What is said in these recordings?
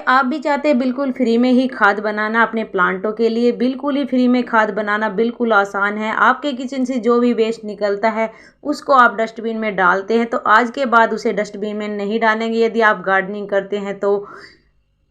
आप भी चाहते हैं बिल्कुल फ्री में ही खाद बनाना अपने प्लांटों के लिए, बिल्कुल ही फ्री में खाद बनाना बिल्कुल आसान है। आपके किचन से जो भी वेस्ट निकलता है उसको आप डस्टबिन में डालते हैं, तो आज के बाद उसे डस्टबिन में नहीं डालेंगे। यदि आप गार्डनिंग करते हैं तो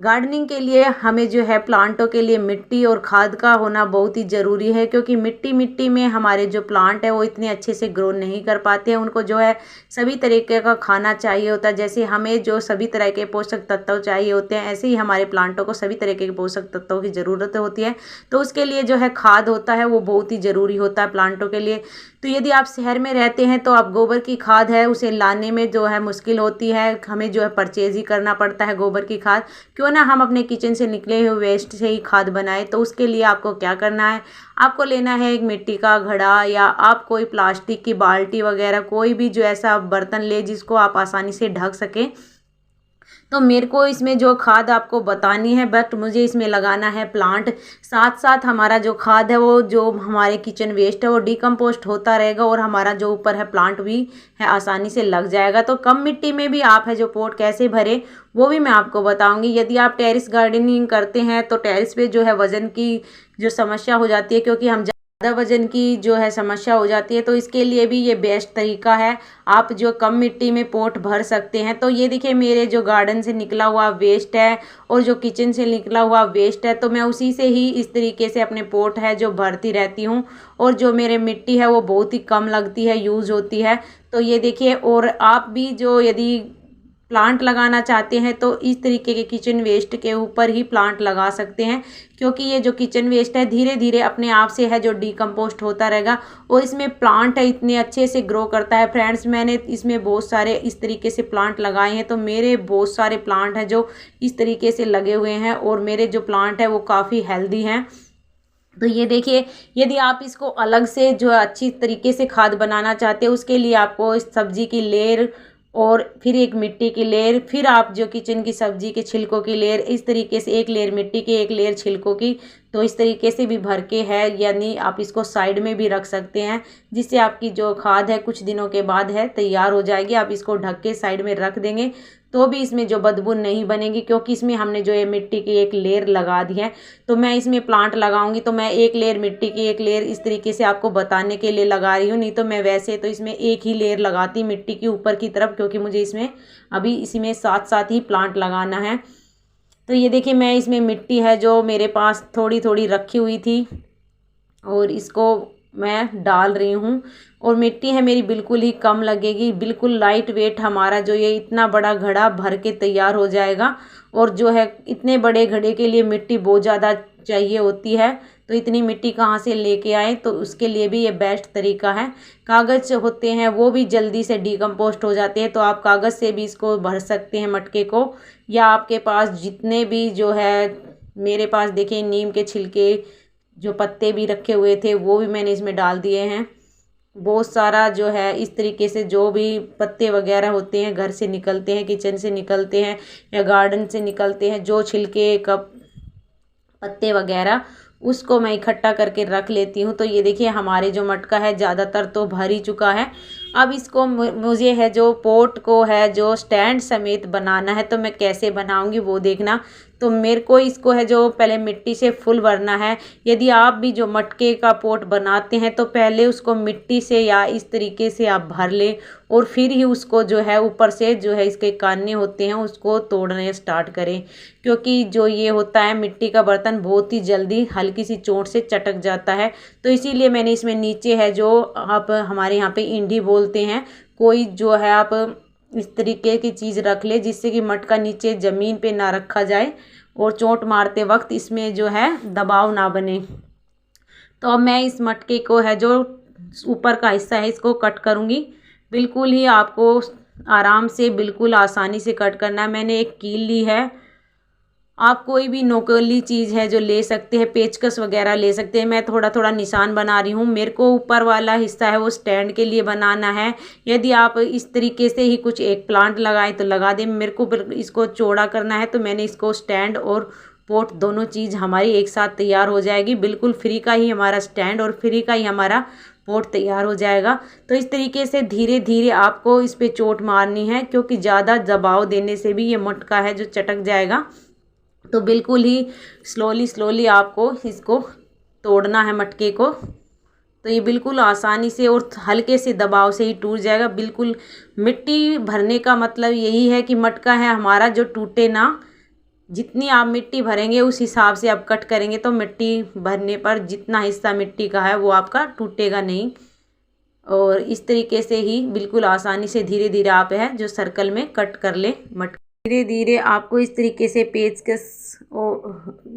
गार्डनिंग के लिए हमें जो है प्लांटों के लिए मिट्टी और खाद का होना बहुत ही ज़रूरी है, क्योंकि मिट्टी में हमारे जो प्लांट है वो इतने अच्छे से ग्रो नहीं कर पाते हैं। उनको जो है सभी तरीके का खाना चाहिए होता है। जैसे हमें जो सभी तरह के पोषक तत्व चाहिए होते हैं, ऐसे ही हमारे प्लांटों को सभी तरीके के पोषक तत्वों की ज़रूरत होती है। तो उसके लिए जो है खाद होता है वो बहुत ही ज़रूरी होता है प्लांटों के लिए। तो यदि आप शहर में रहते हैं तो आप गोबर की खाद है उसे लाने में जो है मुश्किल होती है, हमें जो है परचेज ही करना पड़ता है गोबर की खाद। क्यों ना हम अपने किचन से निकले हुए वेस्ट से ही खाद बनाए। तो उसके लिए आपको क्या करना है, आपको लेना है एक मिट्टी का घड़ा, या आप कोई प्लास्टिक की बाल्टी वगैरह कोई भी जो ऐसा बर्तन ले जिसको आप आसानी से ढक सकें। तो मेरे को इसमें जो खाद आपको बतानी है, बट मुझे इसमें लगाना है प्लांट। साथ साथ हमारा जो खाद है वो जो हमारे किचन वेस्ट है वो डिकम्पोस्ट होता रहेगा, और हमारा जो ऊपर है प्लांट भी है आसानी से लग जाएगा। तो कम मिट्टी में भी आप है जो पोट कैसे भरे वो भी मैं आपको बताऊंगी। यदि आप टेरेस गार्डनिंग करते हैं तो टेरेस पे जो है वज़न की जो समस्या हो जाती है, क्योंकि हम ज़्यादा वजन की जो है समस्या हो जाती है, तो इसके लिए भी ये बेस्ट तरीका है। आप जो कम मिट्टी में पोट भर सकते हैं। तो ये देखिए मेरे जो गार्डन से निकला हुआ वेस्ट है और जो किचन से निकला हुआ वेस्ट है, तो मैं उसी से ही इस तरीके से अपने पोट है जो भरती रहती हूँ। और जो मेरे मिट्टी है वो बहुत ही कम लगती है, यूज़ होती है। तो ये देखिए, और आप भी जो यदि प्लांट लगाना चाहते हैं तो इस तरीके के किचन वेस्ट के ऊपर ही प्लांट लगा सकते हैं, क्योंकि ये जो किचन वेस्ट है धीरे धीरे अपने आप से है जो डिकम्पोस्ट होता रहेगा, और इसमें प्लांट है इतने अच्छे से ग्रो करता है। फ्रेंड्स, मैंने इसमें बहुत सारे इस तरीके से प्लांट लगाए हैं, तो मेरे बहुत सारे प्लांट हैं जो इस तरीके से लगे हुए हैं, और मेरे जो प्लांट है वो काफ़ी हेल्दी हैं। तो ये देखिए, यदि आप इसको अलग से जो अच्छी तरीके से खाद बनाना चाहते हैं उसके लिए आपको इस सब्जी की लेयर और फिर एक मिट्टी की लेयर, फिर आप जो किचन की सब्जी के छिलकों की लेयर, इस तरीके से एक लेयर मिट्टी की एक लेयर छिलकों की, तो इस तरीके से भी भर के है, यानी आप इसको साइड में भी रख सकते हैं, जिससे आपकी जो खाद है कुछ दिनों के बाद है तैयार हो जाएगी। आप इसको ढक के साइड में रख देंगे तो भी इसमें जो बदबू नहीं बनेगी, क्योंकि इसमें हमने जो ये मिट्टी की एक लेयर लगा दी है। तो मैं इसमें प्लांट लगाऊंगी तो मैं एक लेयर मिट्टी की एक लेयर इस तरीके से आपको बताने के लिए लगा रही हूँ, नहीं तो मैं वैसे तो इसमें एक ही लेयर लगाती मिट्टी की ऊपर की तरफ, क्योंकि मुझे इसमें अभी इसमें साथ साथ ही प्लांट लगाना है। तो ये देखिए, मैं इसमें मिट्टी है जो मेरे पास थोड़ी थोड़ी रखी हुई थी और इसको मैं डाल रही हूँ, और मिट्टी है मेरी बिल्कुल ही कम लगेगी, बिल्कुल लाइट वेट हमारा जो ये इतना बड़ा घड़ा भर के तैयार हो जाएगा। और जो है इतने बड़े घड़े के लिए मिट्टी बहुत ज़्यादा चाहिए होती है, तो इतनी मिट्टी कहाँ से लेके आए, तो उसके लिए भी ये बेस्ट तरीका है। कागज़ होते हैं वो भी जल्दी से डिकम्पोस्ट हो जाते हैं, तो आप कागज़ से भी इसको भर सकते हैं मटके को, या आपके पास जितने भी जो है, मेरे पास देखिए नीम के छिलके जो पत्ते भी रखे हुए थे वो भी मैंने इसमें डाल दिए हैं। बहुत सारा जो है इस तरीके से जो भी पत्ते वगैरह होते हैं घर से निकलते हैं, किचन से निकलते हैं या गार्डन से निकलते हैं, जो छिलके कप पत्ते वगैरह, उसको मैं इकट्ठा करके रख लेती हूँ। तो ये देखिए हमारे जो मटका है ज़्यादातर तो भर ही चुका है। अब इसको मुझे है जो पोट को है जो स्टैंड समेत बनाना है, तो मैं कैसे बनाऊँगी वो देखना। तो मेरे को इसको है जो पहले मिट्टी से फुल भरना है। यदि आप भी जो मटके का पोट बनाते हैं तो पहले उसको मिट्टी से या इस तरीके से आप भर लें, और फिर ही उसको जो है ऊपर से जो है इसके कान्ने होते हैं उसको तोड़ने स्टार्ट करें, क्योंकि जो ये होता है मिट्टी का बर्तन बहुत ही जल्दी हल्की सी चोट से चटक जाता है। तो इसीलिए मैंने इसमें नीचे है जो आप हमारे यहाँ पे इंडी बोलते हैं, कोई जो है आप इस तरीके की चीज़ रख ले जिससे कि मटका नीचे ज़मीन पे ना रखा जाए और चोट मारते वक्त इसमें जो है दबाव ना बने। तो अब मैं इस मटके को है जो ऊपर का हिस्सा है इसको कट करूँगी। बिल्कुल ही आपको आराम से बिल्कुल आसानी से कट करना है। मैंने एक कील ली है, आप कोई भी नोकीली चीज़ है जो ले सकते हैं, पेचकस वगैरह ले सकते हैं। मैं थोड़ा थोड़ा निशान बना रही हूँ। मेरे को ऊपर वाला हिस्सा है वो स्टैंड के लिए बनाना है। यदि आप इस तरीके से ही कुछ एक प्लांट लगाए तो लगा दें, मेरे को इसको चौड़ा करना है, तो मैंने इसको स्टैंड और पोट दोनों चीज़ हमारी एक साथ तैयार हो जाएगी। बिल्कुल फ्री का ही हमारा स्टैंड और फ्री का ही हमारा पोट तैयार हो जाएगा। तो इस तरीके से धीरे धीरे आपको इस पर चोट मारनी है, क्योंकि ज़्यादा दबाव देने से भी ये मटका है जो चटक जाएगा। तो बिल्कुल ही स्लोली स्लोली आपको इसको तोड़ना है मटके को। तो ये बिल्कुल आसानी से और हल्के से दबाव से ही टूट जाएगा। बिल्कुल मिट्टी भरने का मतलब यही है कि मटका है हमारा जो टूटे ना। जितनी आप मिट्टी भरेंगे उस हिसाब से आप कट करेंगे तो मिट्टी भरने पर जितना हिस्सा मिट्टी का है वो आपका टूटेगा नहीं। और इस तरीके से ही बिल्कुल आसानी से धीरे धीरे आप है जो सर्कल में कट कर ले मटका। धीरे धीरे आपको इस तरीके से पेचकस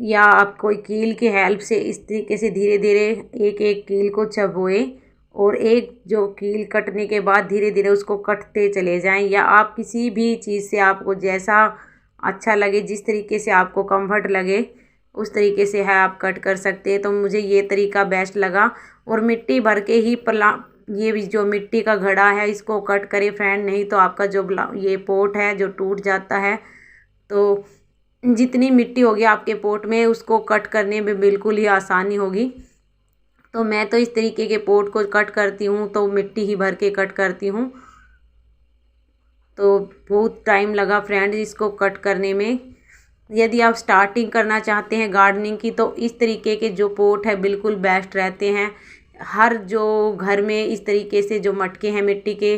या आप कोई कील की हेल्प से इस तरीके से धीरे धीरे एक एक कील को चबोए और एक जो कील कटने के बाद धीरे धीरे उसको कटते चले जाएं। या आप किसी भी चीज़ से आपको जैसा अच्छा लगे, जिस तरीके से आपको कंफर्ट लगे उस तरीके से है आप कट कर सकते हैं। तो मुझे ये तरीका बेस्ट लगा। और मिट्टी भर के ही ये भी जो मिट्टी का घड़ा है इसको कट करें फ्रेंड, नहीं तो आपका जो ये पोट है जो टूट जाता है। तो जितनी मिट्टी होगी आपके पोट में उसको कट करने में बिल्कुल ही आसानी होगी। तो मैं तो इस तरीके के पोट को कट करती हूँ तो मिट्टी ही भर के कट करती हूँ। तो बहुत टाइम लगा फ्रेंड इसको कट करने में। यदि आप स्टार्टिंग करना चाहते हैं गार्डनिंग की तो इस तरीके के जो पोट है बिल्कुल बेस्ट रहते हैं। हर जो घर में इस तरीके से जो मटके हैं मिट्टी के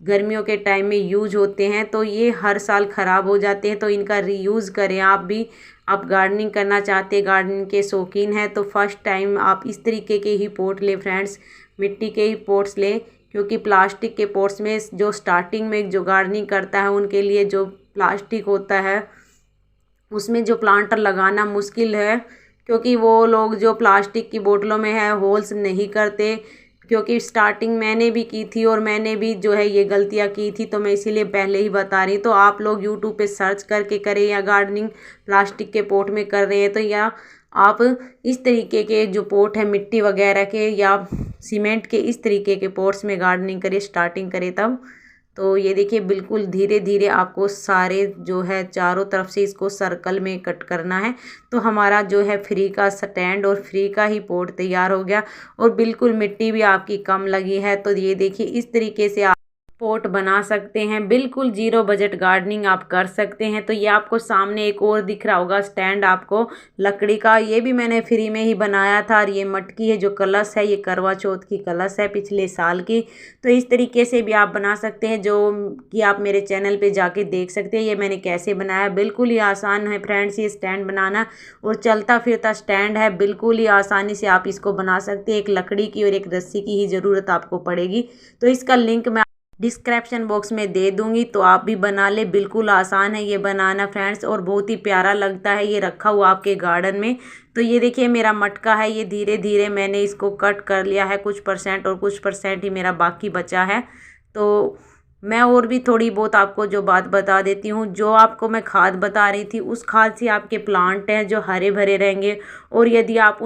गर्मियों के टाइम में यूज होते हैं तो ये हर साल ख़राब हो जाते हैं। तो इनका रीयूज़ करें आप भी। आप गार्डनिंग करना चाहते हैं, गार्डनिंग के शौकीन हैं तो फर्स्ट टाइम आप इस तरीके के ही पोट लें फ्रेंड्स, मिट्टी के ही पोट्स लें। क्योंकि प्लास्टिक के पोट्स में जो स्टार्टिंग में जो गार्डनिंग करता है उनके लिए जो प्लास्टिक होता है उसमें जो प्लांटर लगाना मुश्किल है। क्योंकि वो लोग जो प्लास्टिक की बोतलों में है होल्स नहीं करते। क्योंकि स्टार्टिंग मैंने भी की थी और मैंने भी जो है ये गलतियाँ की थी, तो मैं इसीलिए पहले ही बता रही। तो आप लोग यूट्यूब पे सर्च करके करें या गार्डनिंग प्लास्टिक के पोट में कर रहे हैं तो या आप इस तरीके के जो पोट है मिट्टी वगैरह के या सीमेंट के इस तरीके के पोट्स में गार्डनिंग करें, स्टार्टिंग करें तब। तो ये देखिए बिल्कुल धीरे धीरे आपको सारे जो है चारों तरफ से इसको सर्कल में कट करना है। तो हमारा जो है फ्री का स्टैंड और फ्री का ही पोट तैयार हो गया। और बिल्कुल मिट्टी भी आपकी कम लगी है। तो ये देखिए इस तरीके से आप पोट बना सकते हैं। बिल्कुल जीरो बजट गार्डनिंग आप कर सकते हैं। तो ये आपको सामने एक और दिख रहा होगा स्टैंड आपको लकड़ी का, ये भी मैंने फ्री में ही बनाया था। और ये मटकी है जो कलश है ये करवा चौथ की कलश है पिछले साल की। तो इस तरीके से भी आप बना सकते हैं जो कि आप मेरे चैनल पे जाके देख सकते हैं ये मैंने कैसे बनाया। बिल्कुल ही आसान है फ्रेंड्स ये स्टैंड बनाना और चलता फिरता स्टैंड है। बिल्कुल ही आसानी से आप इसको बना सकते हैं। एक लकड़ी की और एक रस्सी की ही ज़रूरत आपको पड़ेगी। तो इसका लिंक मैं डिस्क्रिप्शन बॉक्स में दे दूंगी तो आप भी बना ले। बिल्कुल आसान है ये बनाना फ्रेंड्स और बहुत ही प्यारा लगता है ये रखा हुआ आपके गार्डन में। तो ये देखिए मेरा मटका है, ये धीरे धीरे मैंने इसको कट कर लिया है कुछ परसेंट और कुछ परसेंट ही मेरा बाकी बचा है। तो मैं और भी थोड़ी बहुत आपको जो बात बता देती हूँ। जो आपको मैं खाद बता रही थी उस खाद से आपके प्लांट हैं जो हरे भरे रहेंगे। और यदि आप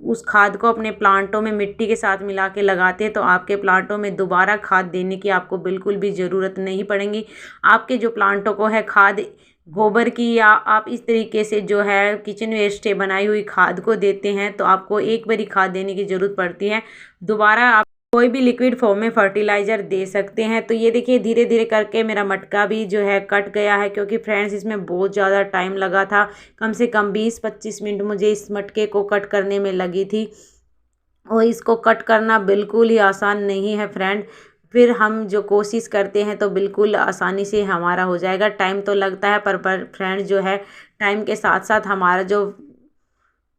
उस खाद को अपने प्लांटों में मिट्टी के साथ मिला के लगाते हैं तो आपके प्लांटों में दोबारा खाद देने की आपको बिल्कुल भी ज़रूरत नहीं पड़ेगी। आपके जो प्लांटों को है खाद गोबर की या आप इस तरीके से जो है किचन वेस्ट से बनाई हुई खाद को देते हैं तो आपको एक बारी खाद देने की ज़रूरत पड़ती है। दोबारा आप कोई भी लिक्विड फॉर्म में फर्टिलाइज़र दे सकते हैं। तो ये देखिए धीरे धीरे करके मेरा मटका भी जो है कट गया है। क्योंकि फ्रेंड्स इसमें बहुत ज़्यादा टाइम लगा था, कम से कम 20-25 मिनट मुझे इस मटके को कट करने में लगी थी। और इसको कट करना बिल्कुल ही आसान नहीं है फ्रेंड। फिर हम जो कोशिश करते हैं तो बिल्कुल आसानी से हमारा हो जाएगा। टाइम तो लगता है पर फ्रेंड जो है टाइम के साथ साथ हमारा जो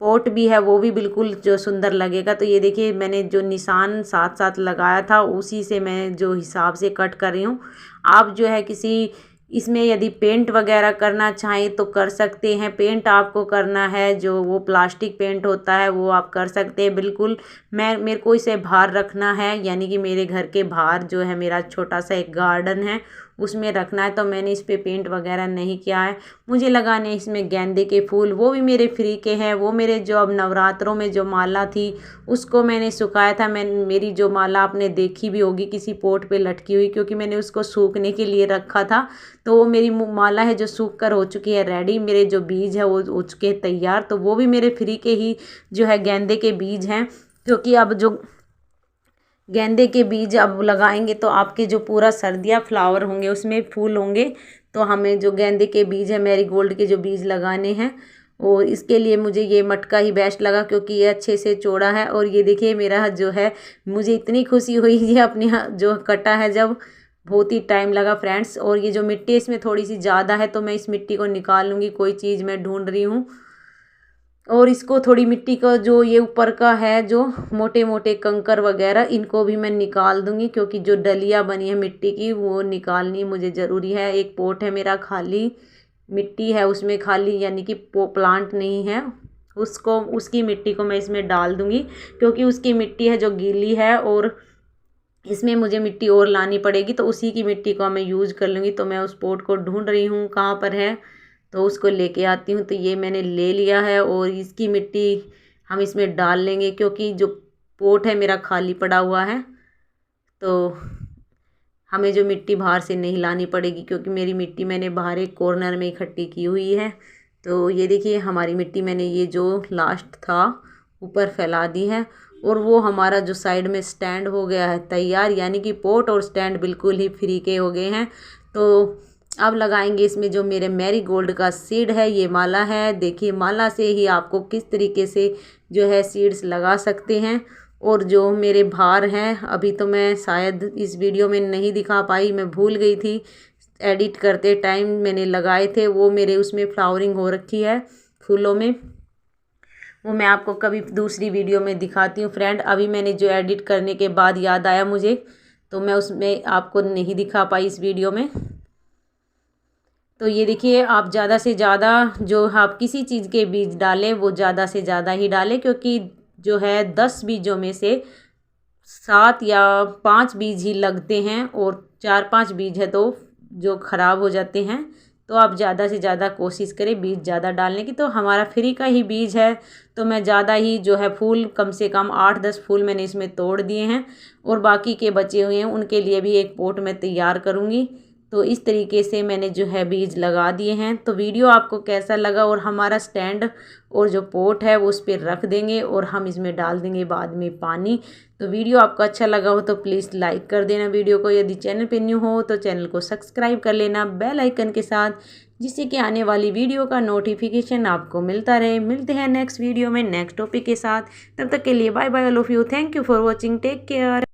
पोट भी है वो भी बिल्कुल जो सुंदर लगेगा। तो ये देखिए मैंने जो निशान साथ साथ लगाया था उसी से मैं जो हिसाब से कट कर रही हूँ। आप जो है किसी इसमें यदि पेंट वगैरह करना चाहें तो कर सकते हैं। पेंट आपको करना है जो वो प्लास्टिक पेंट होता है वो आप कर सकते हैं। बिल्कुल मेरे को इसे बाहर रखना है, यानी कि मेरे घर के बाहर जो है मेरा छोटा सा एक गार्डन है उसमें रखना है। तो मैंने इस पे पेंट वगैरह नहीं किया है। मुझे लगाने इसमें गेंदे के फूल, वो भी मेरे फ्री के हैं। वो मेरे जो अब नवरात्रों में जो माला थी उसको मैंने सुखाया था। मेरी जो माला आपने देखी भी होगी किसी पोट पे लटकी हुई, क्योंकि मैंने उसको सूखने के लिए रखा था। तो वो मेरी माला है जो सूख कर हो चुकी है रेडी। मेरे जो बीज है वो हो चुके हैं तैयार। तो वो भी मेरे फ्री के ही जो है गेंदे के बीज हैं। क्योंकि अब जो गेंदे के बीज अब लगाएंगे तो आपके जो पूरा सर्दियाँ फ्लावर होंगे उसमें फूल होंगे। तो हमें जो गेंदे के बीज है, मैरीगोल्ड के जो बीज लगाने हैं, और इसके लिए मुझे ये मटका ही बेस्ट लगा क्योंकि ये अच्छे से चौड़ा है। और ये देखिए मेरा जो है, मुझे इतनी खुशी हुई ये अपने जो कटा है जब, बहुत ही टाइम लगा फ्रेंड्स। और ये जो मिट्टी है इसमें थोड़ी सी ज़्यादा है, तो मैं इस मिट्टी को निकाल लूँगी। कोई चीज़ मैं ढूंढ रही हूँ, और इसको थोड़ी मिट्टी का जो ये ऊपर का है, जो मोटे मोटे कंकर वगैरह, इनको भी मैं निकाल दूंगी क्योंकि जो डलिया बनी है मिट्टी की वो निकालनी मुझे ज़रूरी है। एक पोट है मेरा खाली, मिट्टी है उसमें खाली, यानी कि प्लांट नहीं है, उसको उसकी मिट्टी को मैं इसमें डाल दूंगी क्योंकि उसकी मिट्टी है जो गीली है, और इसमें मुझे मिट्टी और लानी पड़ेगी, तो उसी की मिट्टी को मैं यूज़ कर लूँगी। तो मैं उस पोट को ढूंढ रही हूँ कहाँ पर है, तो उसको लेके आती हूँ। तो ये मैंने ले लिया है और इसकी मिट्टी हम इसमें डाल लेंगे क्योंकि जो पोट है मेरा खाली पड़ा हुआ है, तो हमें जो मिट्टी बाहर से नहीं लानी पड़ेगी क्योंकि मेरी मिट्टी मैंने बाहर एक कॉर्नर में इकट्ठी की हुई है। तो ये देखिए हमारी मिट्टी मैंने ये जो लास्ट था ऊपर फैला दी है, और वो हमारा जो साइड में स्टैंड हो गया है तैयार, यानी कि पोट और स्टैंड बिल्कुल ही फ्री के हो गए हैं। तो अब लगाएंगे इसमें जो मेरे मैरीगोल्ड का सीड है, ये माला है। देखिए माला से ही आपको किस तरीके से जो है सीड्स लगा सकते हैं। और जो मेरे भार हैं, अभी तो मैं शायद इस वीडियो में नहीं दिखा पाई, मैं भूल गई थी एडिट करते टाइम, मैंने लगाए थे वो मेरे उसमें फ्लावरिंग हो रखी है फूलों में, वो मैं आपको कभी दूसरी वीडियो में दिखाती हूँ फ्रेंड। अभी मैंने जो एडिट करने के बाद याद आया मुझे, तो मैं उसमें आपको नहीं दिखा पाई इस वीडियो में। तो ये देखिए आप ज़्यादा से ज़्यादा जो आप किसी चीज़ के बीज डालें वो ज़्यादा से ज़्यादा ही डालें, क्योंकि जो है 10 बीजों में से 7 या 5 बीज ही लगते हैं और 4-5 बीज है तो जो ख़राब हो जाते हैं। तो आप ज़्यादा से ज़्यादा कोशिश करें बीज ज़्यादा डालने की। तो हमारा फ्री का ही बीज है, तो मैं ज़्यादा ही जो है फूल, कम से कम 8-10 फूल मैंने इसमें तोड़ दिए हैं, और बाकी के बचे हुए हैं उनके लिए भी एक पोट मैं तैयार करूँगी। तो इस तरीके से मैंने जो है बीज लगा दिए हैं। तो वीडियो आपको कैसा लगा, और हमारा स्टैंड और जो पोट है वो उस पर रख देंगे और हम इसमें डाल देंगे बाद में पानी। तो वीडियो आपको अच्छा लगा हो तो प्लीज़ लाइक कर देना वीडियो को, यदि चैनल पे न्यू हो तो चैनल को सब्सक्राइब कर लेना बेल आइकन के साथ, जिससे कि आने वाली वीडियो का नोटिफिकेशन आपको मिलता रहे। मिलते हैं नेक्स्ट वीडियो में नेक्स्ट टॉपिक के साथ, तब तक के लिए bye bye all of you, thank you for watching, take care.